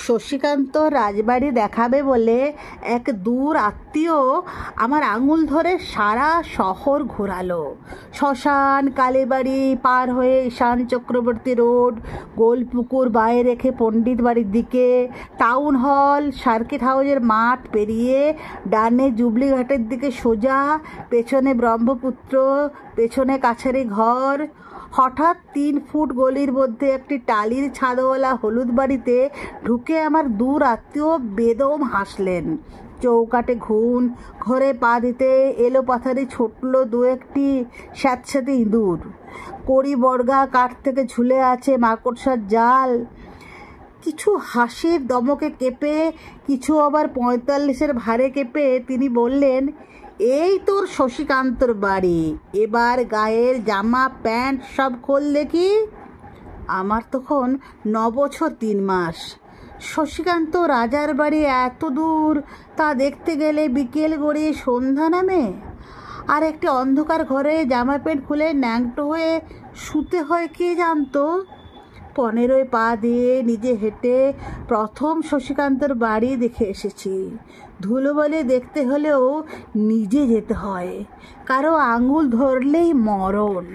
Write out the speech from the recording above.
শশীকান্ত রাজবাড়ি দেখাবে বলে এক দূর আত্মীয় আমার আঙুল ধরে সারা শহর ঘোরালো। শ্মশান, কালীবাড়ি পার হয়ে ঈশান চক্রবর্তী রোড, গোলপুকুর বায়ে রেখে পণ্ডিত বাড়ির দিকে, টাউন হল, সার্কিট হাউসের মাঠ পেরিয়ে ডানে জুবলি ঘাটের দিকে সোজা, পেছনে ব্রহ্মপুত্র, পেছনে কাছারি ঘর। হঠাৎ 3 ফুট গলির মধ্যে একটি টালির ছাদওয়ালা হলুদ বাড়িতে ঢুকে আমার দূর আত্মীয় বেদম হাসলেন। চৌকাটে ঘুণ, ঘরে পা দিতে এলো পাথারি ছুটল 2-1টি স্যাঁতস্যাঁতে ইঁদুর। কড়ি বর্গা কাঠ থেকে ঝুলে আছে মাকড়সার জাল। কিছু হাসির দমকে কেঁপে, কিছু আবার 45-এর ভারে কেঁপে তিনি বললেন, এই তোর শশীকান্তর বাড়ি, এবার গায়ের জামা প্যান্ট সব খোল দেখি। আমার তখন 9 বছর 3 মাস। শশীকান্ত রাজার বাড়ি এত দূর, তা দেখতে গেলে বিকেল গড়িয়ে সন্ধ্যা নামে, আর একটি অন্ধকার ঘরে জামা প্যান্ট খুলে ন্যাংটো হয়ে শুতে হয় কে জানতো। 15 পা দিয়ে নিজে হেঁটে প্রথম শশীকান্তর বাড়ি দেখে এসেছি। ধুলোবালি দেখতে হলেও নিজে যেতে হয়, কারো আঙুল ধরলেই মরণ।